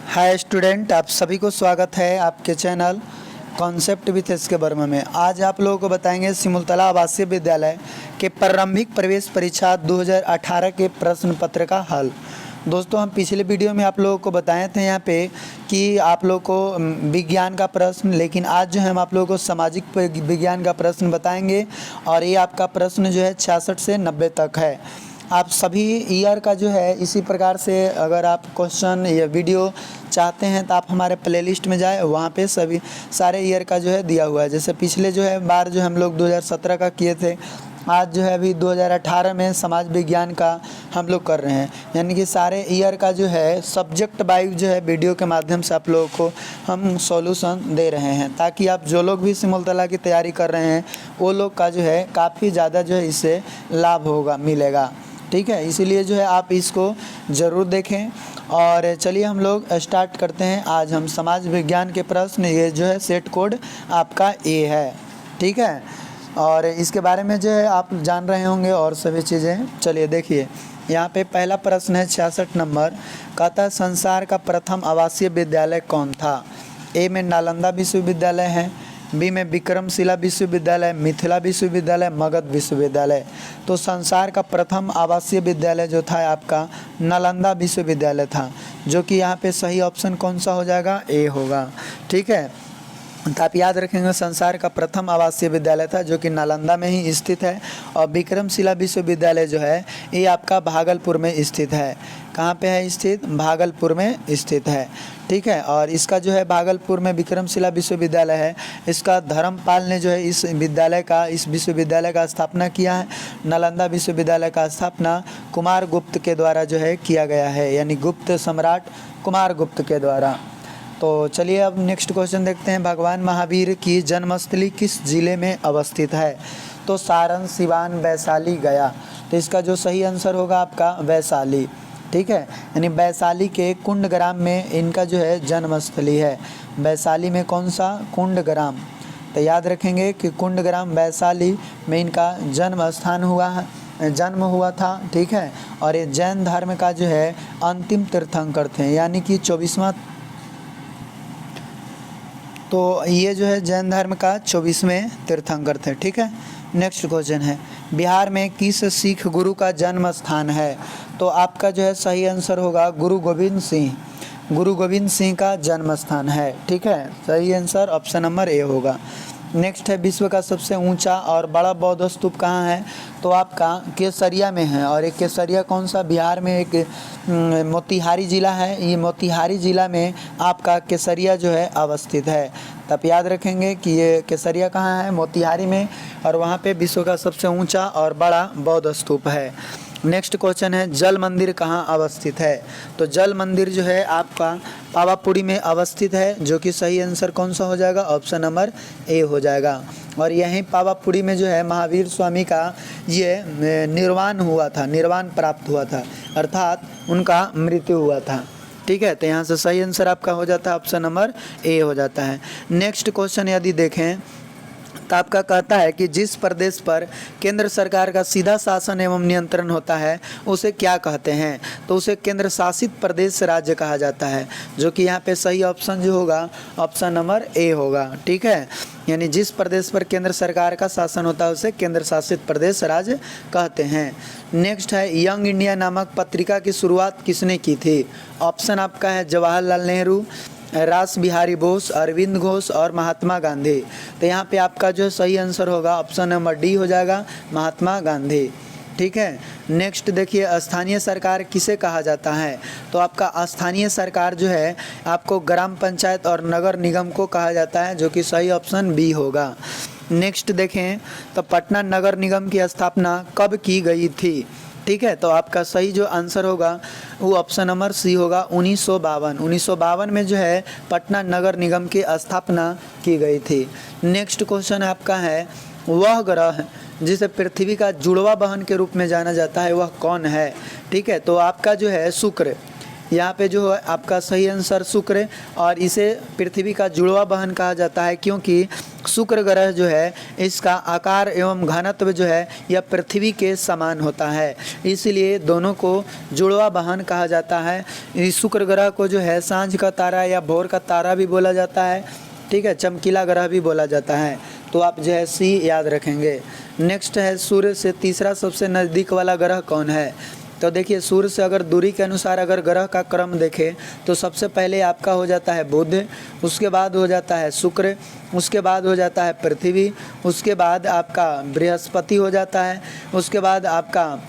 Hi student, आप सभी को स्वागत है आपके चैनल कॉन्सेप्ट विथ एस के वर्मा में। आज आप लोगों को बताएंगे सिमुलतला आवासीय विद्यालय के प्रारंभिक प्रवेश परीक्षा 2018 के प्रश्न पत्र का हल। दोस्तों, हम पिछले वीडियो में आप लोगों को बताए थे यहाँ पे कि आप लोगों को विज्ञान का प्रश्न, लेकिन आज जो है हम आप लोगों को सामाजिक विज्ञान का प्रश्न बताएंगे और ये आपका प्रश्न जो है 66 से 90 तक है। आप सभी ईयर का जो है इसी प्रकार से अगर आप क्वेश्चन या वीडियो चाहते हैं तो आप हमारे प्लेलिस्ट में जाएं, वहाँ पे सभी सारे ईयर का जो है दिया हुआ है। जैसे पिछले जो है बार जो हम लोग 2017 का किए थे, आज जो है अभी 2018 में समाज विज्ञान का हम लोग कर रहे हैं। यानी कि सारे ईयर का जो है सब्जेक्ट वाइज जो है वीडियो के माध्यम से आप लोगों को हम सॉल्यूशन दे रहे हैं, ताकि आप जो लोग भी सिमुलतला की तैयारी कर रहे हैं वो लोग का जो है काफ़ी ज़्यादा जो है इससे लाभ मिलेगा। ठीक है, इसीलिए जो है आप इसको ज़रूर देखें। और चलिए हम लोग स्टार्ट करते हैं। आज हम समाज विज्ञान के प्रश्न, ये जो है सेट कोड आपका ए है। ठीक है, और इसके बारे में जो है आप जान रहे होंगे और सभी चीज़ें। चलिए देखिए, यहाँ पे पहला प्रश्न है 66 नंबर, कहता है संसार का प्रथम आवासीय विद्यालय कौन था। ए में नालंदा विश्वविद्यालय है, बी में विक्रमशिला विश्वविद्यालय, मिथिला विश्वविद्यालय, मगध विश्वविद्यालय। तो संसार का प्रथम आवासीय विद्यालय जो था आपका नालंदा विश्वविद्यालय था, जो कि यहाँ पे सही ऑप्शन कौन सा हो जाएगा, ए होगा। ठीक है, तो आप याद रखेंगे संसार का प्रथम आवासीय विद्यालय था जो कि नालंदा में ही स्थित है। और विक्रमशिला विश्वविद्यालय जो है ये आपका भागलपुर में स्थित है। कहाँ पे है स्थित, भागलपुर में स्थित है। ठीक है, और इसका जो है भागलपुर में विक्रमशिला विश्वविद्यालय है, इसका धर्मपाल ने जो है इस विश्वविद्यालय का स्थापना किया है। नालंदा विश्वविद्यालय का स्थापना कुमार गुप्त के द्वारा जो है किया गया है, यानी गुप्त सम्राट कुमार गुप्त के द्वारा। तो चलिए अब नेक्स्ट क्वेश्चन देखते हैं। भगवान महावीर की जन्मस्थली किस जिले में अवस्थित है। तो सारण, सिवान, वैशाली, गया। तो इसका जो सही आंसर होगा आपका वैशाली। ठीक है, यानी वैशाली के कुंडग्राम में इनका जो है जन्मस्थली है। वैशाली में कौन सा, कुंडग्राम। तो याद रखेंगे कि कुंडग्राम वैशाली में इनका जन्म हुआ था। ठीक है, और ये जैन धर्म का जो है अंतिम तीर्थंकर थे, यानी कि 24वां। तो ये जो है जैन धर्म का 24वें तीर्थंकर थे। ठीक है, नेक्स्ट क्वेश्चन है, बिहार में किस सिख गुरु का जन्म स्थान है। तो आपका जो है सही आंसर होगा गुरु गोविंद सिंह। गुरु गोविंद सिंह का जन्म स्थान है। ठीक है, सही आंसर ऑप्शन नंबर ए होगा। नेक्स्ट है, विश्व का सबसे ऊंचा और बड़ा बौद्ध स्तूप कहाँ है। तो आपका केसरिया में है। और एक केसरिया कौन सा, बिहार में एक मोतिहारी ज़िला है। ये मोतिहारी ज़िला में आपका केसरिया जो है अवस्थित है। तो आप याद रखेंगे कि ये केसरिया कहाँ है, मोतिहारी में, और वहाँ पे विश्व का सबसे ऊंचा और बड़ा बौद्ध स्तूप है। नेक्स्ट क्वेश्चन है, जल मंदिर कहाँ अवस्थित है। तो जल मंदिर जो है आपका पावापुरी में अवस्थित है, जो कि सही आंसर कौन सा हो जाएगा, ऑप्शन नंबर ए हो जाएगा। और यहीं पावापुरी में जो है महावीर स्वामी का ये निर्वाण प्राप्त हुआ था, अर्थात उनका मृत्यु हुआ था। ठीक है, तो यहाँ से सही आंसर आपका हो जाता है ऑप्शन नंबर ए हो जाता है। नेक्स्ट क्वेश्चन यदि देखें तो आपका कहता है कि जिस प्रदेश पर केंद्र सरकार का सीधा शासन एवं नियंत्रण होता है उसे क्या कहते हैं। तो उसे केंद्र शासित प्रदेश राज्य कहा जाता है, जो कि यहाँ पे सही ऑप्शन जो होगा ऑप्शन नंबर ए होगा। ठीक है, यानी जिस प्रदेश पर केंद्र सरकार का शासन होता है उसे केंद्र शासित प्रदेश राज्य कहते हैं। नेक्स्ट है, यंग इंडिया नामक पत्रिका की शुरुआत किसने की थी। ऑप्शन आपका है जवाहरलाल नेहरू, रास बिहारी बोस, अरविंद घोष और महात्मा गांधी। तो यहाँ पे आपका जो सही आंसर होगा ऑप्शन नंबर डी हो जाएगा, महात्मा गांधी। ठीक है, नेक्स्ट देखिए, स्थानीय सरकार किसे कहा जाता है। तो आपका स्थानीय सरकार जो है आपको ग्राम पंचायत और नगर निगम को कहा जाता है, जो कि सही ऑप्शन बी होगा। नेक्स्ट देखें तो पटना नगर निगम की स्थापना कब की गई थी। ठीक है, तो आपका सही जो आंसर होगा वो ऑप्शन नंबर सी होगा 1952 में जो है पटना नगर निगम की स्थापना की गई थी। नेक्स्ट क्वेश्चन आपका है, वह ग्रह जिसे पृथ्वी का जुड़वा बहन के रूप में जाना जाता है वह कौन है। ठीक है, तो आपका जो है शुक्र, यहाँ पे जो है आपका सही आंसर शुक्र, और इसे पृथ्वी का जुड़वा बहन कहा जाता है, क्योंकि शुक्र ग्रह जो है इसका आकार एवं घनत्व जो है यह पृथ्वी के समान होता है, इसलिए दोनों को जुड़वा बहन कहा जाता है। इस शुक्र ग्रह को जो है सांझ का तारा या भोर का तारा भी बोला जाता है, ठीक है, चमकीला ग्रह भी बोला जाता है। तो आप जो है सी याद रखेंगे। नेक्स्ट है सूर्य से तीसरा सबसे नज़दीक वाला ग्रह कौन है? तो देखिए सूर्य से अगर दूरी के अनुसार अगर ग्रह का क्रम देखें तो सबसे पहले आपका हो जाता है बुध, उसके बाद हो जाता है शुक्र, उसके बाद हो जाता है पृथ्वी, उसके बाद आपका बृहस्पति हो जाता है, उसके बाद आपका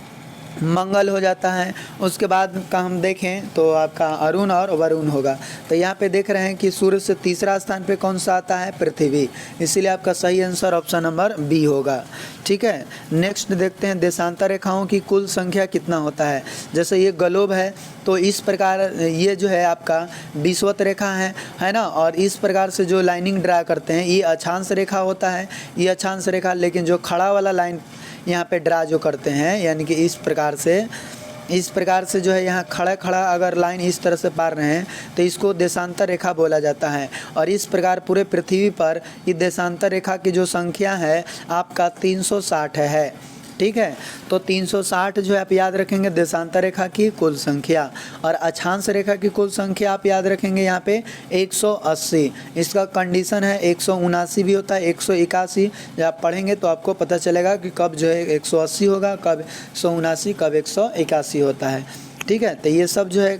मंगल हो जाता है, उसके बाद का हम देखें तो आपका अरुण और वरुण होगा। तो यहाँ पे देख रहे हैं कि सूर्य से तीसरा स्थान पे कौन सा आता है? पृथ्वी, इसीलिए आपका सही आंसर ऑप्शन नंबर बी होगा, ठीक है। नेक्स्ट देखते हैं देशांतर रेखाओं की कुल संख्या कितना होता है। जैसे ये ग्लोब है तो इस प्रकार ये जो है आपका विषुवत रेखा है ना, और इस प्रकार से जो लाइनिंग ड्रा करते हैं ये अक्षांश रेखा होता है, ये अक्षांश रेखा, लेकिन जो खड़ा वाला लाइन यहाँ पे ड्रा जो करते हैं यानी कि इस प्रकार से जो है यहाँ खड़ा अगर लाइन इस तरह से पार रहे हैं तो इसको देशांतर रेखा बोला जाता है। और इस प्रकार पूरे पृथ्वी पर ये देशांतर रेखा की जो संख्या है आपका 360 है, ठीक है। तो 360 जो है आप याद रखेंगे देशांतर रेखा की कुल संख्या, और अक्षांश रेखा की कुल संख्या आप याद रखेंगे यहाँ पे 180। इसका कंडीशन है 179 भी होता है, 181। जब आप पढ़ेंगे तो आपको पता चलेगा कि कब जो है 180 होगा, कब 179, कब 181 होता है, ठीक है। तो ये सब जो है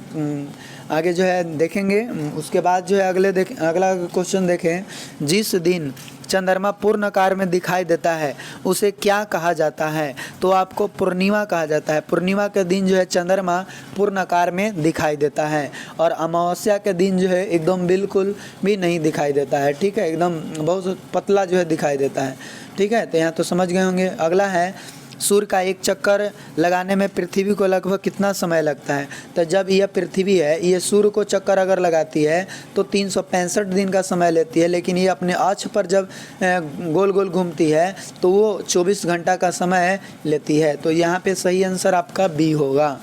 आगे जो है देखेंगे। उसके बाद जो है अगला क्वेश्चन देखें, जिस दिन चंद्रमा पूर्ण आकार में दिखाई देता है उसे क्या कहा जाता है? तो आपको पूर्णिमा कहा जाता है। पूर्णिमा के दिन जो है चंद्रमा पूर्ण आकार में दिखाई देता है, और अमावस्या के दिन जो है एकदम बिल्कुल भी नहीं दिखाई देता है, ठीक है, एकदम बहुत पतला जो है दिखाई देता है, ठीक है। तो यहाँ तो समझ गए होंगे। अगला है सूर्य का एक चक्कर लगाने में पृथ्वी को लगभग कितना समय लगता है? तो जब यह पृथ्वी है ये सूर्य को चक्कर अगर लगाती है तो 365 दिन का समय लेती है, लेकिन ये अपने अक्ष पर जब गोल गोल घूमती है तो वो 24 घंटा का समय लेती है। तो यहाँ पे सही आंसर आपका बी होगा।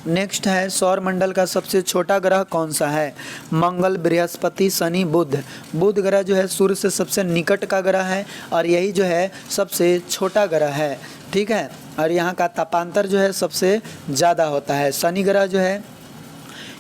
नेक्स्ट है सौर मंडल का सबसे छोटा ग्रह कौन सा है? मंगल, बृहस्पति, शनि, बुध। बुध ग्रह जो है सूर्य से सबसे निकट का ग्रह है और यही जो है सबसे छोटा ग्रह है, ठीक है। और यहाँ का तापांतर जो है सबसे ज़्यादा होता है। शनि ग्रह जो है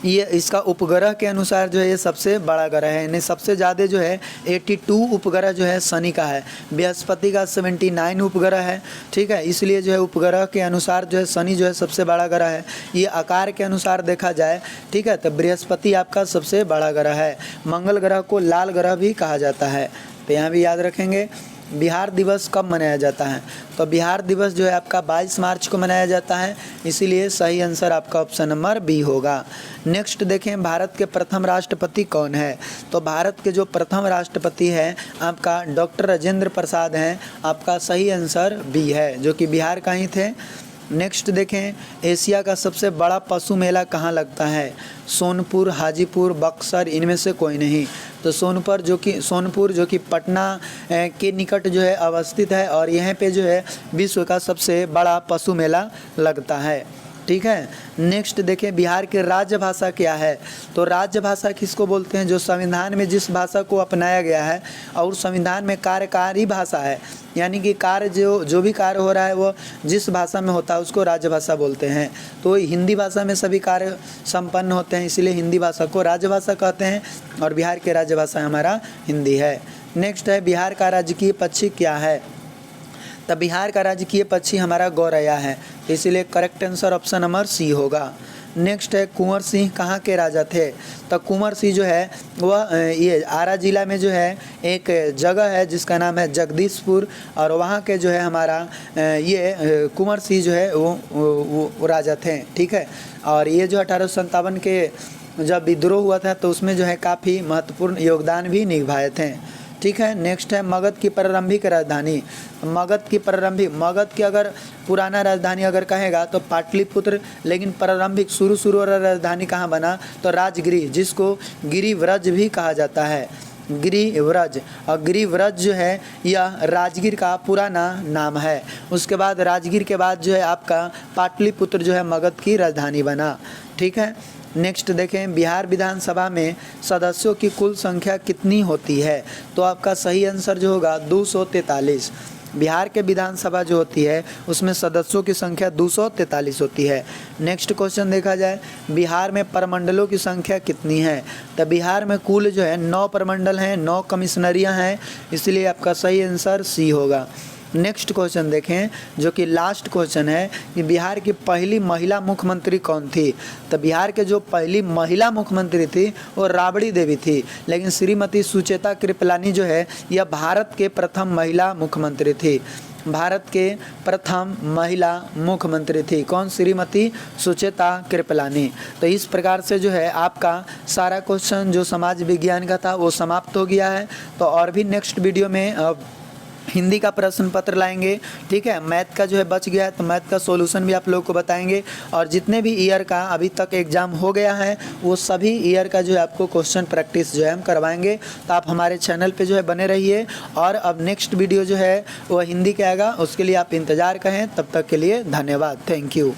ये इसका उपग्रह के अनुसार जो है ये सबसे बड़ा ग्रह है, यानी सबसे ज़्यादा जो है 82 उपग्रह जो है शनि का है। बृहस्पति का 79 उपग्रह है, ठीक है। इसलिए जो है उपग्रह के अनुसार जो है शनि जो है सबसे बड़ा ग्रह है। ये आकार के अनुसार देखा जाए, ठीक है, तो बृहस्पति आपका सबसे बड़ा ग्रह है। मंगल ग्रह को लाल ग्रह भी कहा जाता है, तो यहाँ भी याद रखेंगे। बिहार दिवस कब मनाया जाता है? तो बिहार दिवस जो है आपका 22 मार्च को मनाया जाता है, इसीलिए सही आंसर आपका ऑप्शन नंबर बी होगा। नेक्स्ट देखें, भारत के प्रथम राष्ट्रपति कौन है? तो भारत के जो प्रथम राष्ट्रपति है आपका डॉक्टर राजेंद्र प्रसाद हैं, आपका सही आंसर बी है, जो कि बिहार का ही थे। नेक्स्ट देखें, एशिया का सबसे बड़ा पशु मेला कहाँ लगता है? सोनपुर, हाजीपुर, बक्सर, इनमें से कोई नहीं। तो सोनपुर जो कि पटना के निकट जो है अवस्थित है, और यहाँ पे जो है विश्व का सबसे बड़ा पशु मेला लगता है, ठीक है। नेक्स्ट देखें, बिहार की राज्य भाषा क्या है? तो राज्य भाषा किसको बोलते हैं? जो संविधान में जिस भाषा को अपनाया गया है और संविधान में कार्यकारी भाषा है, यानी कि कार्य जो भी कार्य हो रहा है वो जिस भाषा में होता है उसको राज्य भाषा बोलते हैं। तो हिंदी भाषा में सभी कार्य संपन्न होते हैं, इसलिए हिंदी भाषा को राज्य भाषा कहते हैं, और बिहार की राज्य भाषा हमारा हिंदी है। नेक्स्ट है, बिहार का राजकीय पक्षी क्या है? तो बिहार का राजकीय पक्षी हमारा गौरैया है, इसीलिए correct answer option number C होगा। नेक्स्ट है, कुंवर सिंह कहाँ के राजा थे? तो कुंवर सिंह जो है वह ये आरा जिला में जो है एक जगह है जिसका नाम है जगदीशपुर, और वहाँ के जो है हमारा ये कुंवर सिंह जो है वो राजा थे, ठीक है। और ये जो 1857 के जब विद्रोह हुआ था तो उसमें जो है काफ़ी महत्वपूर्ण योगदान भी निभाए थे, ठीक है। नेक्स्ट है, मगध की प्रारंभिक राजधानी। मगध की अगर पुराना राजधानी अगर कहेगा तो पाटलिपुत्र, लेकिन प्रारंभिक शुरू वाला राजधानी कहाँ बना? तो राजगिरी, जिसको गिरिव्रज भी कहा जाता है, गिरिव्रज। और गिरिव्रज जो है यह राजगीर का पुराना नाम है। उसके बाद राजगीर के बाद जो है आपका पाटलिपुत्र जो है मगध की राजधानी बना, ठीक है। नेक्स्ट देखें, बिहार विधानसभा में सदस्यों की कुल संख्या कितनी होती है? तो आपका सही आंसर जो होगा 243। बिहार के विधानसभा जो होती है उसमें सदस्यों की संख्या 243 होती है। नेक्स्ट क्वेश्चन देखा जाए, बिहार में प्रमंडलों की संख्या कितनी है? तो बिहार में कुल जो है 9 प्रमंडल हैं, 9 कमिश्नरियाँ हैं, इसलिए आपका सही आंसर सी होगा। नेक्स्ट क्वेश्चन देखें जो कि लास्ट क्वेश्चन है कि बिहार की पहली महिला मुख्यमंत्री कौन थी? तो बिहार के जो पहली महिला मुख्यमंत्री थी वो राबड़ी देवी थी, लेकिन श्रीमती सुचेता कृपलानी जो है यह भारत के प्रथम महिला मुख्यमंत्री थी। भारत के प्रथम महिला मुख्यमंत्री थी कौन? श्रीमती सुचेता कृपलानी। तो इस प्रकार से जो है आपका सारा क्वेश्चन जो समाज विज्ञान का था वो समाप्त हो गया है। तो और भी नेक्स्ट वीडियो में हिंदी का प्रश्न पत्र लाएंगे, ठीक है। मैथ का जो है बच गया है तो मैथ का सॉल्यूशन भी आप लोगों को बताएंगे, और जितने भी ईयर का अभी तक एग्जाम हो गया है वो सभी ईयर का जो है आपको क्वेश्चन प्रैक्टिस जो है हम करवाएंगे। तो आप हमारे चैनल पे जो है बने रहिए, और अब नेक्स्ट वीडियो जो है वो हिंदी का आएगा, उसके लिए आप इंतज़ार करें। तब तक के लिए धन्यवाद, थैंक यू।